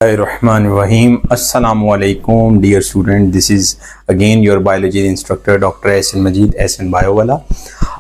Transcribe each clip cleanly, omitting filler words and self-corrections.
Rahim. Assalamualaikum dear student, this is again your biology instructor Dr. Ehsan Majeed Ehsan bio वाला।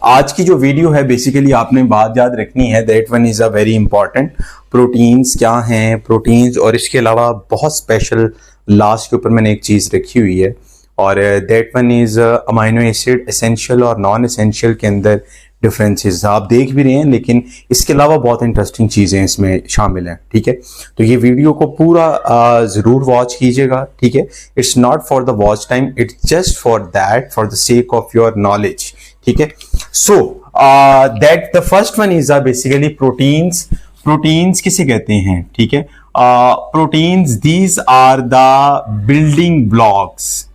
आज की जो वीडियो है बेसिकली आपने बात याद रखनी है, that one is a very important. Proteins क्या हैं, प्रोटीन्स और इसके अलावा बहुत स्पेशल लास्ट के ऊपर मैंने एक चीज़ रखी हुई है और that one is amino acid essential और नॉन एसेंशियल के अंदर डिफरेंसेस आप देख भी रहे हैं, लेकिन इसके अलावा बहुत इंटरेस्टिंग चीज़ें इसमें शामिल हैं। ठीक है, तो ये वीडियो को पूरा ज़रूर वॉच कीजिएगा। ठीक है, it's not for the watch time, it's just for that, for the sake of your knowledge. ठीक है, so that the first one is basically proteins. Proteins किसे कहते हैं? ठीक है, proteins these are the building blocks.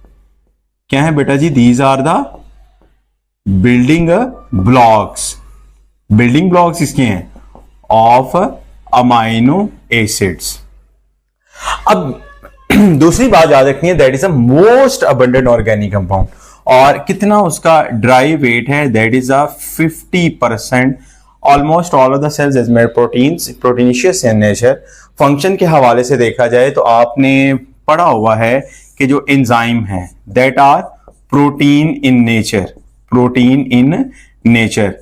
क्या है बेटा जी? These are the building blocks. Building blocks इसके हैं ऑफ अमाइनो एसिड्स। अब दूसरी बात याद रखनी है, that is a most abundant organic compound और कितना उसका ड्राई वेट है, that is a 50%। Almost all of the cells is made proteins, proteinaceous in nature. Function के हवाले से देखा जाए तो आपने पढ़ा हुआ है कि जो एंजाइम है that are protein in nature, protein in nature.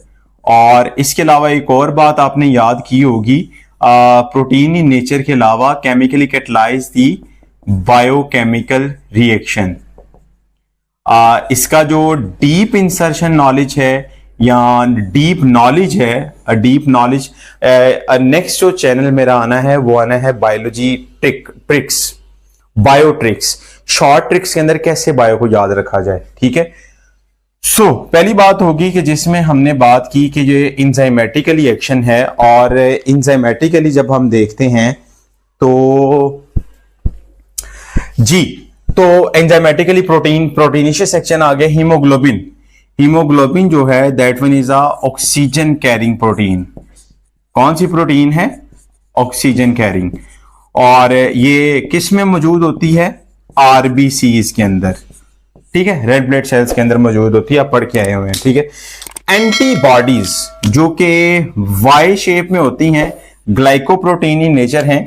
और इसके अलावा एक और बात आपने याद की होगी, प्रोटीन इन नेचर के अलावा केमिकली कैटलाइज दी बायोकेमिकल रिएक्शन। इसका जो डीप इंसर्शन नॉलेज है या डीप नॉलेज है, डीप नॉलेज नेक्स्ट जो चैनल मेरा आना है वो आना है biology tricks, bio tricks, short tricks के अंदर कैसे बायो को याद रखा जाए। ठीक है, सो पहली बात होगी कि जिसमें हमने बात की कि ये इंजाइमेटिकली एक्शन है और इंजाइमेटिकली जब हम देखते हैं तो जी, तो एंजाइमेटिकली प्रोटीनिशियस एक्शन आ गया। हीमोग्लोबिन, हीमोग्लोबिन जो है that one is a oxygen carrying protein. कौन सी प्रोटीन है? Oxygen carrying. और ये किस में मौजूद होती है? आरबीसीज के अंदर। ठीक है, रेड ब्लड सेल्स के अंदर मौजूद होती है, आप पढ़ के आए हुए हैं। ठीक है, एंटीबॉडीज जो कि वाई शेप में होती हैं, ग्लाइकोप्रोटीन इन नेचर हैं,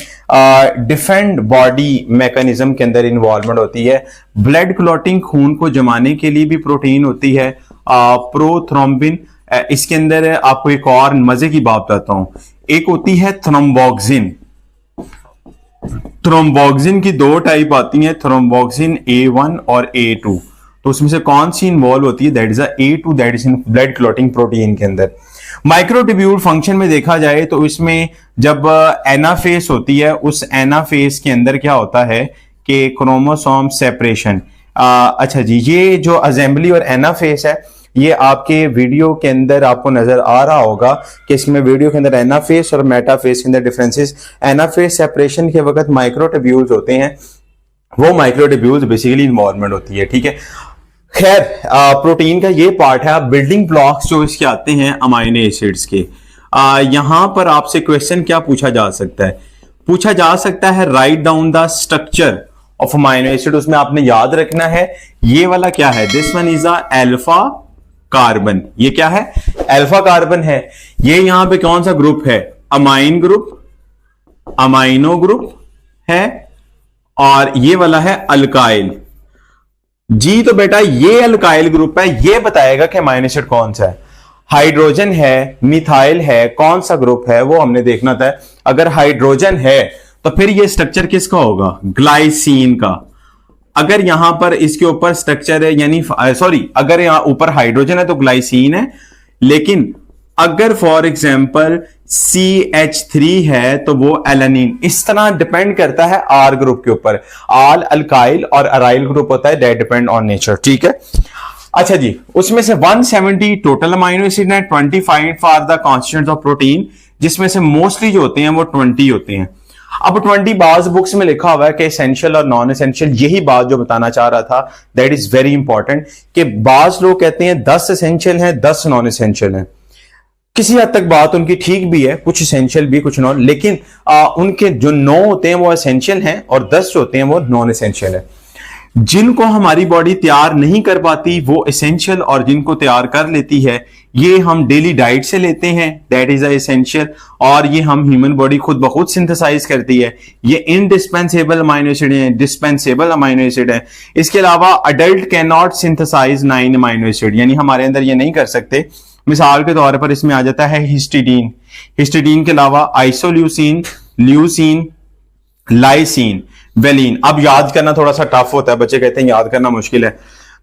डिफेंड बॉडी मैकेनिज्म के अंदर इन्वॉल्वमेंट होती है। ब्लड क्लॉटिंग, खून को जमाने के लिए भी प्रोटीन होती है। प्रोथ्रोम्बिन, इसके अंदर आपको एक और मजे की बात बताता हूं, एक होती है थ्रोम्बोक्सिन। थ्रोम्बोक्सिन की दो टाइप आती हैं, थ्रोम्बोक्सिन A1 और A2। तो उसमें से कौन सी इन्वॉल्व होती है? That is A2, that is in blood clotting protein के अंदर। माइक्रोट्यूब्यूल फंक्शन में देखा जाए तो इसमें जब एनाफेस होती है, उस एनाफेस के अंदर क्या होता है कि क्रोमोसोम सेपरेशन। अच्छा जी, ये जो असेंबली और एनाफेस है ये आपके वीडियो के अंदर आपको नजर आ रहा होगा कि इसमें वीडियो के अंदर एनाफेस और मेटाफेस के अंदर डिफरेंसेस। एनाफेस सेपरेशन के वक्त माइक्रोट्यूब्यूल्स होते हैं, वो माइक्रोट्यूब्यूल्स बेसिकली इन्वॉल्वमेंट होती है। ठीक है, खैर प्रोटीन का ये पार्ट है। अब बिल्डिंग ब्लॉक्स जो इसके आते हैं अमाइनो एसिड्स के, यहां पर आपसे क्वेश्चन क्या पूछा जा सकता है? पूछा जा सकता है write down the structure of amino acid. उसमें आपने याद रखना है ये वाला क्या है, this one is a alpha carbon. ये क्या है? अल्फा कार्बन है। ये यहां पे कौन सा ग्रुप है? अमाइन ग्रुप, अमाइनो ग्रुप है और ये वाला है अल्काइल। जी, तो बेटा ये अल्काइल ग्रुप है, ये बताएगा कि अमाइनो एसिड कौन सा है। हाइड्रोजन है, मिथाइल है, कौन सा ग्रुप है वो हमने देखना था। अगर हाइड्रोजन है तो फिर ये स्ट्रक्चर किसका होगा? ग्लाइसीन का। अगर यहां पर इसके ऊपर स्ट्रक्चर है, यानी सॉरी, अगर यहां ऊपर हाइड्रोजन है तो ग्लाइसीन है, लेकिन अगर फॉर एग्जांपल CH3 है तो वो एलानिन। इस तरह डिपेंड करता है आर ग्रुप के ऊपर। आल अल्काइल और अराइल ग्रुप होता है, दैट डिपेंड ऑन नेचर। ठीक है, अच्छा जी, उसमें से 170 टोटल अमाइनो एसिड है, 25 for the constituents of protein, जिसमें से मोस्टली जो होते हैं वो 20 होते हैं। अब 20 बाज बुक्स में लिखा हुआ है कि एसेंशियल और नॉन एसेंशियल। यही बात जो बताना चाह रहा था, दैट इज वेरी इंपॉर्टेंट, कि बाज लोग कहते हैं 10 एसेंशियल हैं, 10 नॉन एसेंशियल हैं। किसी हद तक बात उनकी ठीक भी है, कुछ एसेंशियल भी कुछ नॉन, लेकिन उनके जो 9 होते हैं वो एसेंशियल हैं और 10 जो होते हैं वो नॉन एसेंशियल है। जिनको हमारी बॉडी तैयार नहीं कर पाती वो एसेंशियल, और जिनको तैयार कर लेती है ये हम डेली डाइट से लेते हैं, दैट इज एसेंशियल, और ये हम ह्यूमन बॉडी खुद ब खुद सिंथेसाइज करती है। ये इनडिस्पेंसेबल अमाइनो एसिड है, डिस्पेंसेबल अमाइनो एसिड है। इसके अलावा adult can not synthesize 9 amino acid, यानी हमारे अंदर ये नहीं कर सकते। मिसाल के तौर पर इसमें आ जाता है हिस्टिडीन, हिस्टिडीन के अलावा आइसोल्यूसिन, ल्यूसिन, लाइसिन, वेलिन। अब याद करना थोड़ा सा टफ होता है, बच्चे कहते हैं याद करना मुश्किल है,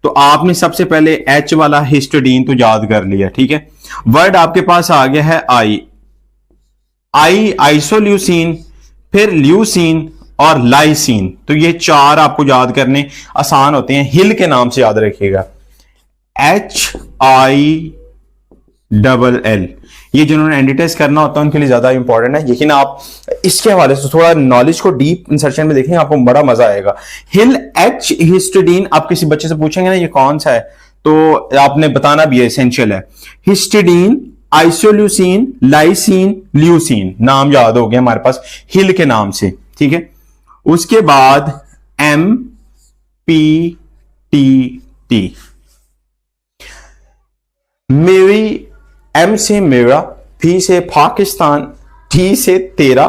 तो आपने सबसे पहले एच वाला हिस्टिडीन तो याद कर लिया, ठीक है। वर्ड आपके पास आ गया है आइसोल्यूसिन, फिर ल्यूसिन और लाइसिन। तो ये चार आपको याद करने आसान होते हैं, हिल के नाम से याद रखिएगा, HILL। ये जिन्होंने एंटीटेस्ट करना होता है उनके लिए ज्यादा इंपॉर्टेंट है, लेकिन आप इसके हवाले से थोड़ा नॉलेज को डीप इंसर्शन में देखेंगे, आपको बड़ा मजा आएगा। हिल एच हिस्टिडीन, आप किसी बच्चे से पूछेंगे ना ये कौन सा है, तो आपने बताना भी एसेंशियल है। हिस्टिडीन, आइसोल्यूसिन, लाइसिन, ल्यूसिन, नाम याद हो गया हमारे पास हिल के नाम से, ठीक है। उसके बाद MPTT, मेरी, एम से मेरा, पी से पाकिस्तान, टी से तेरा,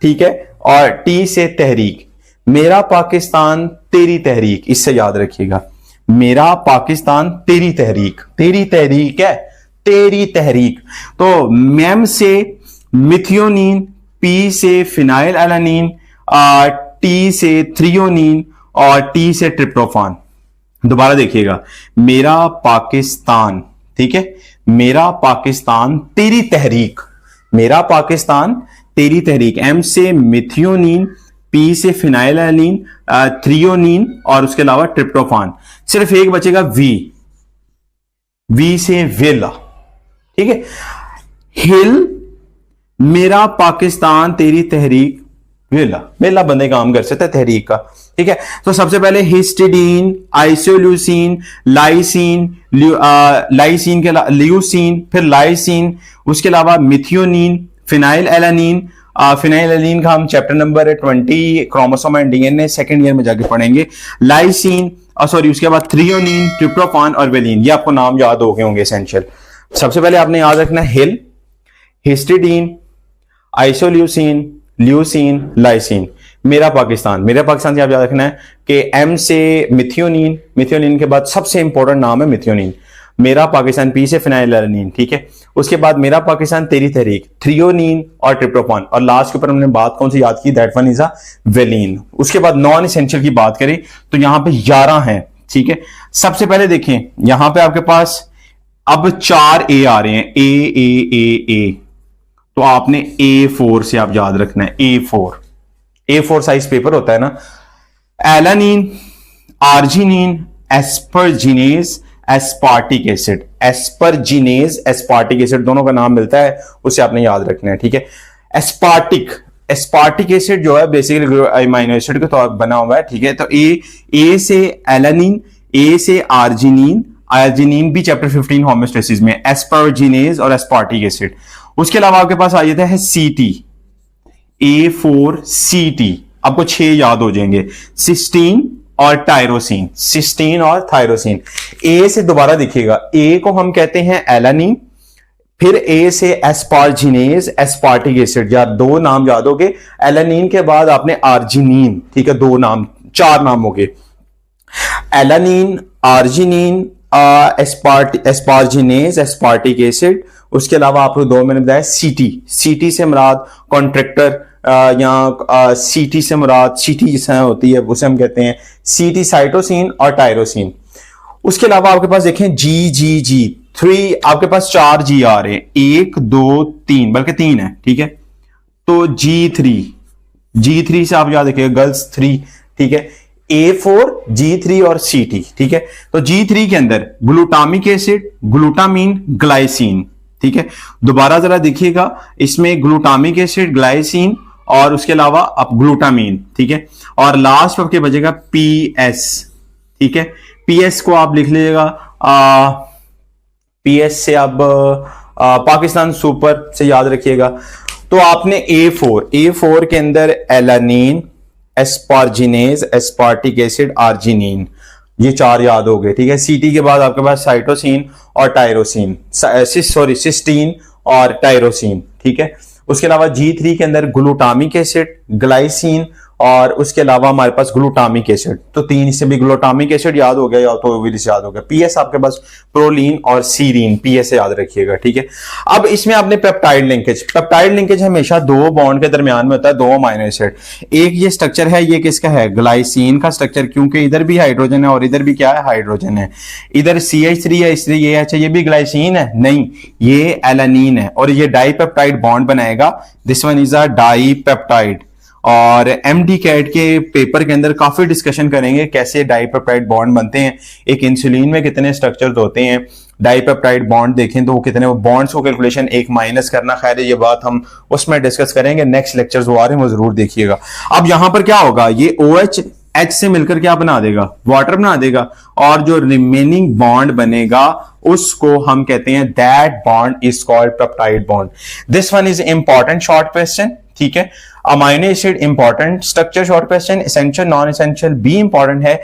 ठीक है, और टी से तहरीक। मेरा पाकिस्तान तेरी तहरीक, इससे याद रखिएगा, मेरा पाकिस्तान तेरी तहरीक, तेरी तहरीक है, तेरी तहरीक। तो मैम से मिथियोनिन, पी से फिनाइल एलानिन, टी से थ्रियोनिन और टी से ट्रिप्टोफान। दोबारा देखिएगा, मेरा पाकिस्तान, ठीक है, मेरा पाकिस्तान तेरी तहरीक, मेरा पाकिस्तान तेरी तहरीक। एम से मिथियोनिन, पी से फिनाइलएलानिन, थ्रियोनिन और उसके अलावा ट्रिप्टोफान। सिर्फ एक बचेगा वी से वेला, ठीक है। हिल, मेरा पाकिस्तान तेरी तहरीक, वेला, वेला बंदे काम कर सकता है तहरीक का, ठीक है। तो सबसे पहले हिस्टिडीन, आइसोल्यूसिन, लाइसिन, लाइसिन के ल्यूसिन, फिर लाइसिन, उसके अलावा methionine, phenyl alanine. Phenyl alanine का हम chapter number 20 chromosome and DNA second year में जाके पढ़ेंगे। लाइसिन, सॉरी, उसके बाद थ्रियोनिन, ट्रिप्टोफान और वेलिन। ये आपको नाम याद हो गए होंगे एसेंशियल। सबसे पहले आपने याद रखना है हिल, हिस्टिडीन, आइसोल्यूसिन, ल्यूसिन, लाइसिन। मेरा पाकिस्तान, मेरा पाकिस्तान से आप याद रखना है कि एम से मिथियोनिन, मिथियोनिन के बाद सबसे इंपॉर्टेंट नाम है मिथियोनिन। मेरा पाकिस्तान, पी से फिनाइलएलानिन, ठीक है। उसके बाद मेरा पाकिस्तान तेरी तहरीक, थ्रियोनिन और ट्रिप्टोफान, और लास्ट के ऊपर हमने बात कौन सी याद की, that one is a valine. उसके बाद नॉन एसेंशियल की बात करें तो यहां पे 11 हैं, ठीक है। सबसे पहले देखें यहां पे आपके पास अब 4 ए आ रहे हैं, ए, तो आपने A4 से आप याद रखना है, A4 साइज पेपर होता है ना। Alanine, arginine, asparaginase, aspartic acid, asparaginase, aspartic acid, दोनों का नाम मिलता है, उसे आपने याद रखना है, ठीक है। एस्पार्टिक एसिड जो है बेसिकली अमाइनो एसिड के तौर पर बना हुआ है, ठीक है। तो ए से एलानिन, ए से आर्जिनिन, आर्जिनिन भी चैप्टर 15 होमोस्टेसिस में, एस्परजिनेज और एस्पार्टिक एसिड। उसके अलावा आपके पास आ जाता है सीटी, A4CT, आपको 6 याद हो जाएंगे, सिस्टीन और टायरोसिन, सिस्टीन और थायरोसिन। ए से दोबारा देखिएगा, ए को हम कहते हैं एलानिन, फिर ए से एस्पार्जिनेज, एस्पार्टिक एसिड, या 2 नाम याद हो गए। एलानिन के बाद आपने आर्जिनिन, ठीक है, 2 नाम, 4 नाम हो गए, एलानिन, आर्जिनिन, एस्पार्जिनेज, एस्पार्टिक एसिड। उसके अलावा आपको 2 मैंने बताया सीटी से मुराद कॉन्ट्रैक्टर, या सीटी से मुराद सीटी जिसमें होती है उसे हम कहते हैं सीटी, साइटोसिन और टायरोसिन। उसके अलावा आपके पास देखें जी 3, आपके पास 4 जी आ रहे हैं, 1 2 3, बल्कि 3 है, ठीक है। तो G3 से आप याद रखिएगा, गर्ल्स 3, ठीक है। A4, G3 और CT, ठीक है। तो G3 के अंदर ग्लूटामिक एसिड, ग्लूटामीन, ग्लाइसिन, ठीक है। दोबारा जरा देखिएगा, इसमें ग्लूटामिक एसिड, ग्लाइसिन और उसके अलावा अब ग्लूटामीन, ठीक है। और लास्ट आपके बचेगा PS, ठीक है। PS को आप लिख लीजिएगा, PS से अब पाकिस्तान सुपर से याद रखिएगा। तो आपने A4 के अंदर एलानिन, एस्पार्जिनेज, एस्पार्टिक एसिड, आर्जिनिन, ये 4 याद हो गए, ठीक है। सीटी के बाद आपके पास साइटोसिन और टायरोसिन, सिस्टीन और टायरोसिन, ठीक है। उसके अलावा G3 के अंदर ग्लूटामिक एसिड, ग्लाइसिन और उसके अलावा हमारे पास ग्लूटामिक एसिड। तो 3 से भी ग्लूटामिक एसिड याद हो गया या तो ओविलिस याद हो गया। पीएस आपके पास प्रोलीन और सीरीन, पीएस याद रखिएगा, ठीक है। अब इसमें आपने पेप्टाइड लिंकेज हमेशा 2 बॉन्ड के दरमियान में होता है, 2 अमीनो एसिड। एक ये स्ट्रक्चर है, ये किसका है, ग्लाइसिन का स्ट्रक्चर, क्योंकि इधर भी हाइड्रोजन है और इधर भी क्या है, हाइड्रोजन है। इधर CH3 है इसलिए ये अच्छा, ये भी ग्लाइसिन है, नहीं ये एलानीन है और ये डाइपेप्टाइड बॉन्ड बनाएगा। This one is a dipeptide. और एमडी कैट के पेपर के अंदर काफी डिस्कशन करेंगे कैसे डाइपेप्टाइड बॉन्ड बनते हैं, एक इंसुलिन में कितने स्ट्रक्चर्स होते हैं, डाइपेप्टाइड बॉन्ड देखें तो वो कितने, वो बॉन्ड्स को कैलकुलेशन एक माइनस करना, खैर ये बात हम उसमें डिस्कस करेंगे, नेक्स्ट लेक्चर्स वो आ रहे हैं वो जरूर देखिएगा। अब यहां पर क्या होगा, ये OH H से मिलकर क्या बना देगा, वाटर बना देगा, और जो रिमेनिंग बॉन्ड बनेगा उसको हम कहते हैं that bond is called peptide bond. This one is important short question, ठीक है। Amino acid important, structure short question, essential non essential भी इंपॉर्टेंट है।